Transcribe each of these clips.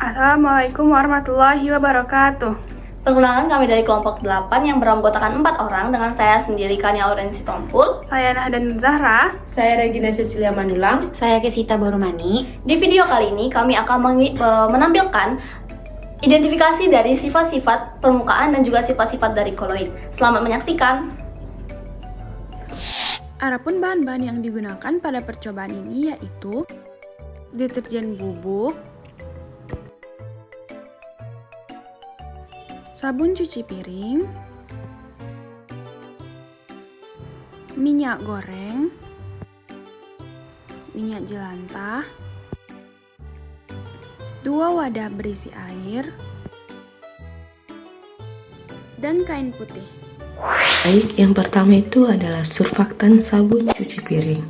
Assalamualaikum warahmatullahi wabarakatuh. Perkenalkan, kami dari kelompok 8 yang beranggotakan 4 orang dengan saya sendiri, Kania Aurensi Tompul. Saya Nahdan Zahra. Saya Regina Cecilia Manulang. Saya Kesita Borumani. Di video kali ini kami akan menampilkan identifikasi dari sifat-sifat permukaan dan juga sifat-sifat dari koloid. Selamat menyaksikan. Adapun bahan-bahan yang digunakan pada percobaan ini yaitu deterjen bubuk, sabun cuci piring, minyak goreng, minyak jelantah, 2 wadah berisi air, dan kain putih. Baik, yang pertama itu adalah surfaktan sabun cuci piring.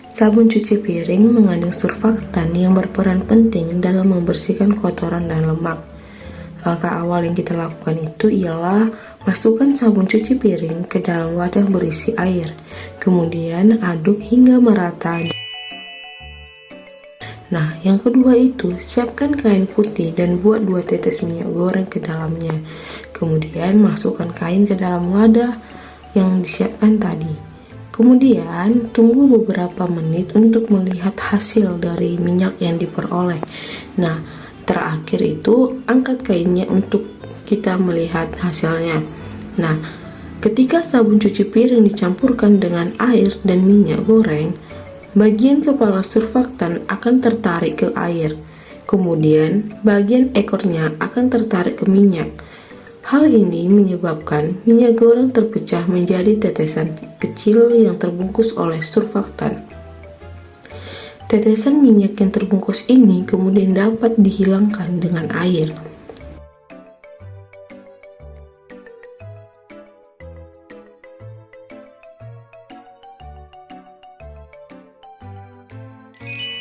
Sabun cuci piring mengandung surfaktan yang berperan penting dalam membersihkan kotoran dan lemak. Langkah awal yang kita lakukan itu ialah masukkan sabun cuci piring ke dalam wadah berisi air, kemudian aduk hingga merata. Nah, yang kedua itu siapkan kain putih dan buat 2 tetes minyak goreng ke dalamnya. Kemudian masukkan kain ke dalam wadah yang disiapkan tadi. Kemudian tunggu beberapa menit untuk melihat hasil dari minyak yang diperoleh. Nah, terakhir itu angkat kainnya untuk kita melihat hasilnya. Nah, ketika sabun cuci piring dicampurkan dengan air dan minyak goreng, bagian kepala surfaktan akan tertarik ke air. Kemudian, bagian ekornya akan tertarik ke minyak. Hal ini menyebabkan minyak goreng terpecah menjadi tetesan kecil yang terbungkus oleh surfaktan. Tetesan minyak yang terbungkus ini kemudian dapat dihilangkan dengan air.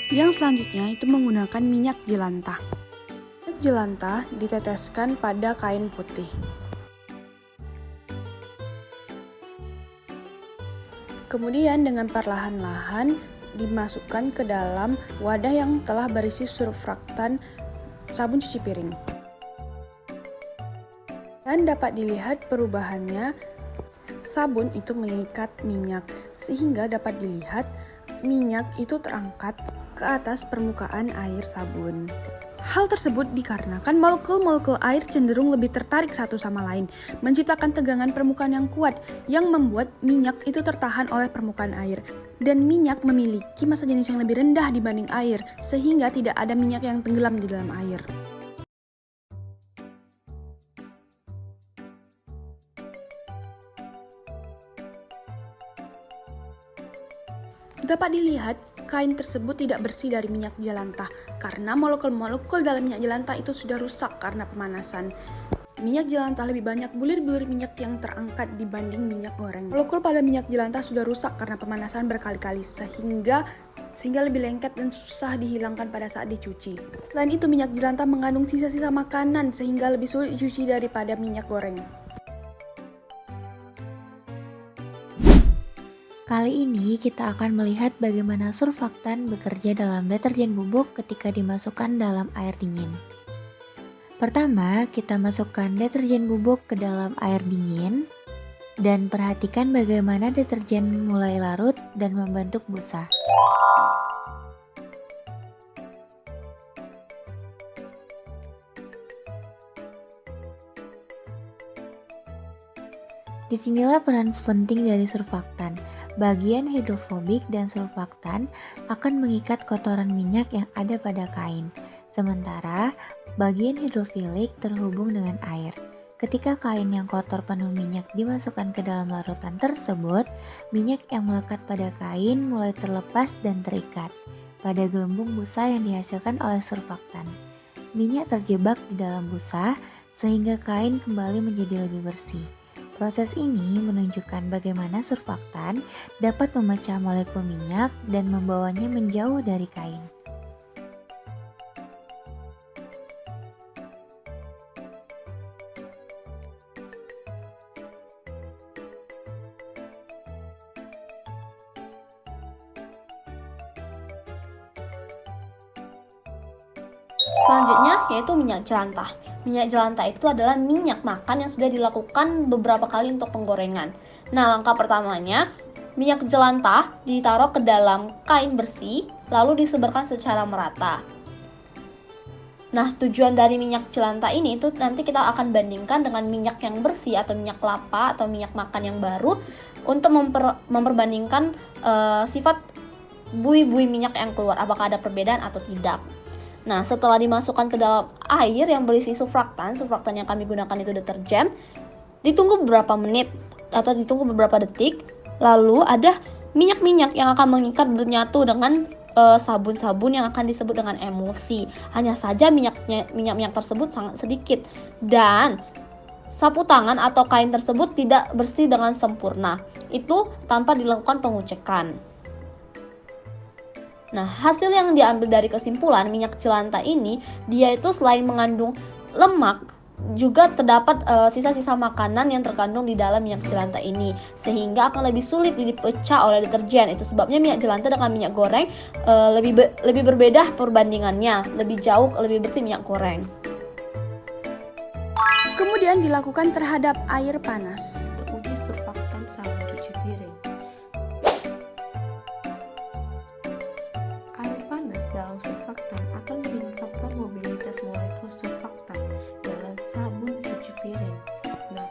Yang selanjutnya itu menggunakan minyak jelantah. Minyak jelantah diteteskan pada kain putih. Kemudian dengan perlahan-lahan dimasukkan ke dalam wadah yang telah berisi surfaktan sabun cuci piring. Dan dapat dilihat perubahannya, sabun itu mengikat minyak sehingga dapat dilihat minyak itu terangkat ke atas permukaan air sabun. Hal tersebut dikarenakan molekul-molekul air cenderung lebih tertarik satu sama lain, menciptakan tegangan permukaan yang kuat yang membuat minyak itu tertahan oleh permukaan air. Dan minyak memiliki massa jenis yang lebih rendah dibanding air, sehingga tidak ada minyak yang tenggelam di dalam air. Dapat dilihat, kain tersebut tidak bersih dari minyak jelantah karena molekul-molekul dalam minyak jelantah itu sudah rusak karena pemanasan. Minyak jelantah lebih banyak bulir-bulir minyak yang terangkat dibanding minyak goreng. Molekul pada minyak jelantah sudah rusak karena pemanasan berkali-kali sehingga lebih lengket dan susah dihilangkan pada saat dicuci. Selain itu, minyak jelantah mengandung sisa-sisa makanan sehingga lebih sulit dicuci daripada minyak goreng. Kali ini kita akan melihat bagaimana surfaktan bekerja dalam deterjen bubuk ketika dimasukkan dalam air dingin. Pertama, kita masukkan deterjen bubuk ke dalam air dingin dan perhatikan bagaimana deterjen mulai larut dan membentuk busa. Disinilah peran penting dari surfaktan. Bagian hidrofobik dan surfaktan akan mengikat kotoran minyak yang ada pada kain, sementara bagian hidrofilik terhubung dengan air. Ketika kain yang kotor penuh minyak dimasukkan ke dalam larutan tersebut, minyak yang melekat pada kain mulai terlepas dan terikat pada gelembung busa yang dihasilkan oleh surfaktan. Minyak terjebak di dalam busa sehingga kain kembali menjadi lebih bersih. Proses ini menunjukkan bagaimana surfaktan dapat memecah molekul minyak dan membawanya menjauh dari kain. Selanjutnya, yaitu minyak jelantah. Minyak jelantah itu adalah minyak makan yang sudah dilakukan beberapa kali untuk penggorengan. Nah, langkah pertamanya, minyak jelantah ditaruh ke dalam kain bersih, lalu disebarkan secara merata. Nah, tujuan dari minyak jelantah ini itu nanti kita akan bandingkan dengan minyak yang bersih atau minyak kelapa atau minyak makan yang baru untuk memperbandingkan sifat buih-buih minyak yang keluar, apakah ada perbedaan atau tidak. Nah, setelah dimasukkan ke dalam air yang berisi surfaktan yang kami gunakan itu deterjen, ditunggu beberapa menit atau ditunggu beberapa detik, lalu ada minyak-minyak yang akan mengikat bernyatu dengan sabun-sabun yang akan disebut dengan emulsi. Hanya saja minyak-minyak tersebut sangat sedikit dan sapu tangan atau kain tersebut tidak bersih dengan sempurna. Itu tanpa dilakukan pengecekan. Nah, hasil yang diambil dari kesimpulan minyak jelantah ini, dia itu selain mengandung lemak, juga terdapat sisa-sisa makanan yang terkandung di dalam minyak jelantah ini, sehingga akan lebih sulit dipecah oleh deterjen. Itu sebabnya minyak jelantah dengan minyak goreng lebih berbeda perbandingannya, lebih jauh lebih bersih minyak goreng. Kemudian dilakukan terhadap air panas. Uji surfaktan sabun cuci piring. Air panas dalam surfaktan akan meningkatkan mobilitas molekul surfaktan dalam sabun cuci piring. Nah,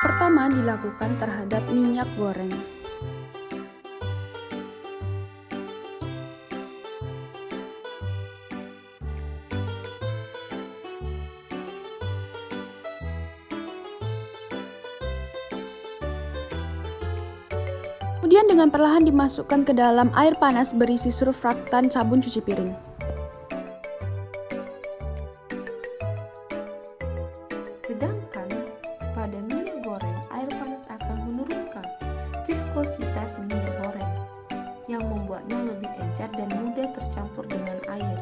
Pertama dilakukan terhadap minyak goreng. Kemudian dengan perlahan dimasukkan ke dalam air panas berisi surfaktan sabun cuci piring. sedangkan pada minyak goreng, air panas akan menurunkan viskositas minyak goreng yang membuatnya lebih encer dan mudah tercampur dengan air.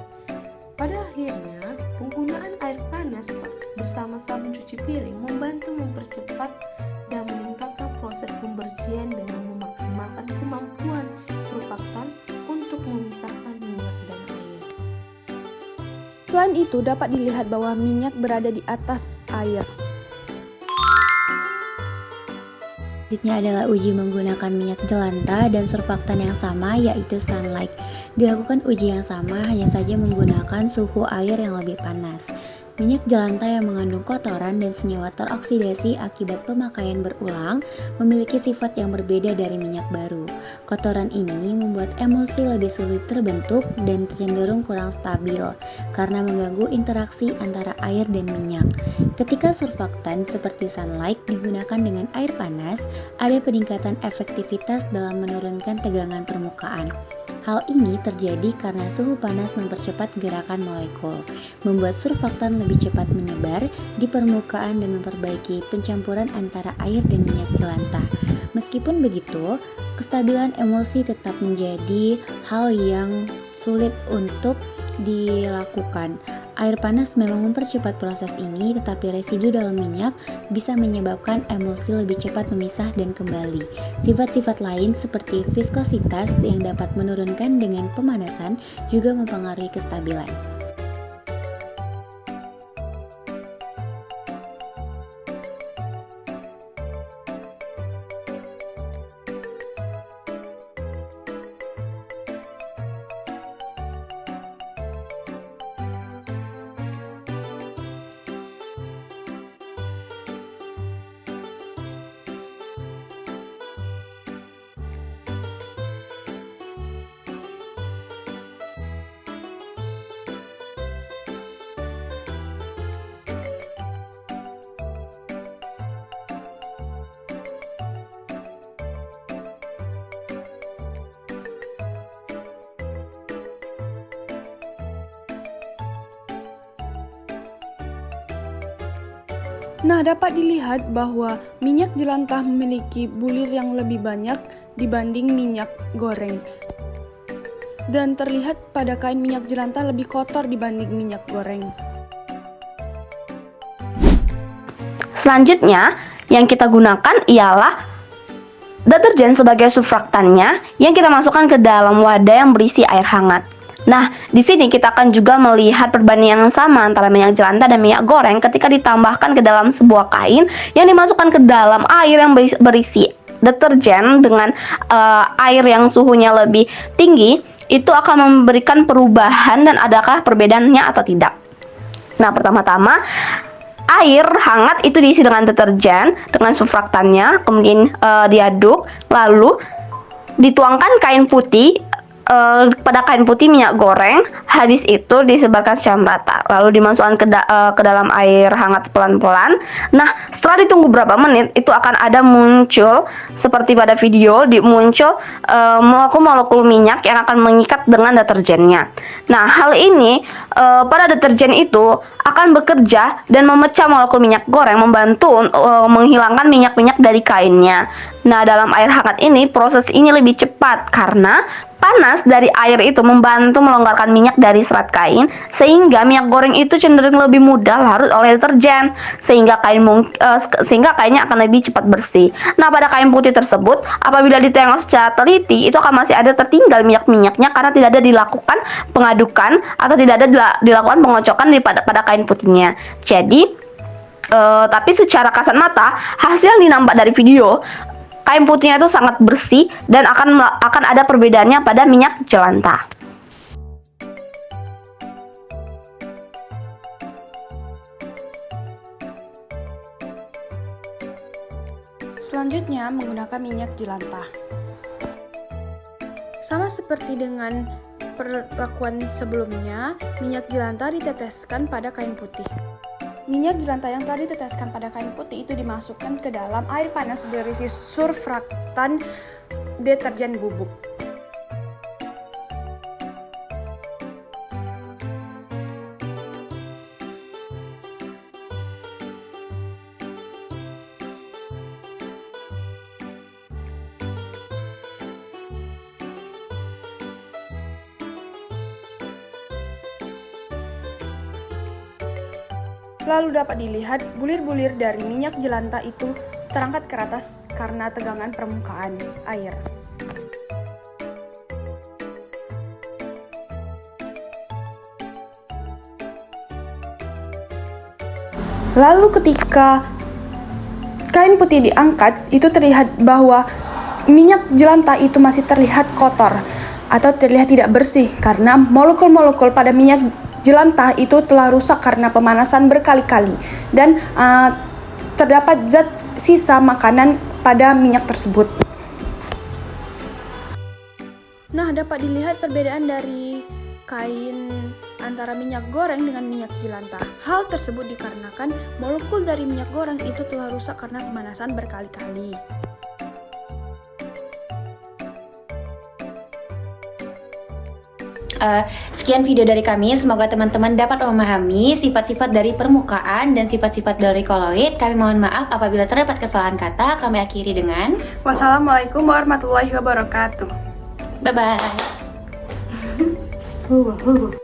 Pada akhirnya, penggunaan air panas bersama sabun cuci piring membantu mempercepat dan meningkatkan proses pembersihan dengan memaksimalkan kemampuan surfaktan untuk memisahkan minyak dan air. Selain itu, dapat dilihat bahwa minyak berada di atas air. Selanjutnya adalah uji menggunakan minyak jelantah dan surfaktan yang sama, yaitu sunlight. Dilakukan uji yang sama, hanya saja menggunakan suhu air yang lebih panas. Minyak jelantah yang mengandung kotoran dan senyawa teroksidasi akibat pemakaian berulang memiliki sifat yang berbeda dari minyak baru. Kotoran ini membuat emulsi lebih sulit terbentuk dan cenderung kurang stabil karena mengganggu interaksi antara air dan minyak. Ketika surfaktan seperti sunlight digunakan dengan air panas, ada peningkatan efektivitas dalam menurunkan tegangan permukaan. Hal ini terjadi karena suhu panas mempercepat gerakan molekul, membuat surfaktan lebih cepat menyebar di permukaan dan memperbaiki pencampuran antara air dan minyak jelantah. Meskipun begitu, kestabilan emulsi tetap menjadi hal yang sulit untuk dilakukan. Air panas memang mempercepat proses ini, tetapi residu dalam minyak bisa menyebabkan emulsi lebih cepat memisah dan kembali. Sifat-sifat lain seperti viskositas yang dapat menurunkan dengan pemanasan juga mempengaruhi kestabilan. Nah, dapat dilihat bahwa minyak jelantah memiliki bulir yang lebih banyak dibanding minyak goreng. Dan terlihat pada kain minyak jelantah lebih kotor dibanding minyak goreng. Selanjutnya, yang kita gunakan ialah deterjen sebagai surfaktannya yang kita masukkan ke dalam wadah yang berisi air hangat. Nah, di sini kita akan juga melihat perbandingan yang sama antara minyak jelantah dan minyak goreng ketika ditambahkan ke dalam sebuah kain yang dimasukkan ke dalam air yang berisi deterjen dengan air yang suhunya lebih tinggi, itu akan memberikan perubahan dan adakah perbedaannya atau tidak. Nah, pertama-tama air hangat itu diisi dengan deterjen dengan surfaktannya, kemudian diaduk, lalu dituangkan kain putih. Pada kain putih minyak goreng, habis itu disebarkan secara merata, lalu dimasukkan ke dalam air hangat pelan-pelan. Nah, setelah ditunggu beberapa menit, itu akan ada muncul seperti pada video, muncul molekul-molekul minyak yang akan mengikat dengan deterjennya. Nah, hal ini pada deterjen itu akan bekerja dan memecah molekul minyak goreng, membantu menghilangkan minyak-minyak dari kainnya. Nah, dalam air hangat ini proses ini lebih cepat karena panas dari air itu membantu melonggarkan minyak dari serat kain, sehingga minyak goreng itu cenderung lebih mudah larut oleh deterjen, sehingga kainnya akan lebih cepat bersih. Nah, pada kain putih tersebut, apabila ditengok secara teliti, itu akan masih ada tertinggal minyak-minyaknya karena tidak ada dilakukan pengadukan atau tidak ada dilakukan pengocokan pada kain putihnya. Jadi, tapi secara kasat mata, hasil yang dinampak dari video, kain putihnya itu sangat bersih dan akan ada perbedaannya pada minyak jelantah. Selanjutnya, menggunakan minyak jelantah. Sama seperti dengan perlakuan sebelumnya, minyak jelantah diteteskan pada kain putih. Minyak jelantah yang telah diteteskan pada kain putih itu dimasukkan ke dalam air panas berisi surfaktan deterjen bubuk. Lalu dapat dilihat bulir-bulir dari minyak jelantah itu terangkat ke atas karena tegangan permukaan air. Lalu ketika kain putih diangkat, itu terlihat bahwa minyak jelantah itu masih terlihat kotor atau terlihat tidak bersih karena molekul-molekul pada minyak jelantah itu telah rusak karena pemanasan berkali-kali dan terdapat zat sisa makanan pada minyak tersebut. Nah, dapat dilihat perbedaan dari kain antara minyak goreng dengan minyak jelantah. Hal tersebut dikarenakan molekul dari minyak goreng itu telah rusak karena pemanasan berkali-kali. Sekian video dari kami, semoga teman-teman dapat memahami sifat-sifat dari permukaan dan sifat-sifat dari koloid. Kami mohon maaf apabila terdapat kesalahan kata. Kami akhiri dengan Wassalamualaikum warahmatullahi wabarakatuh. bye-bye.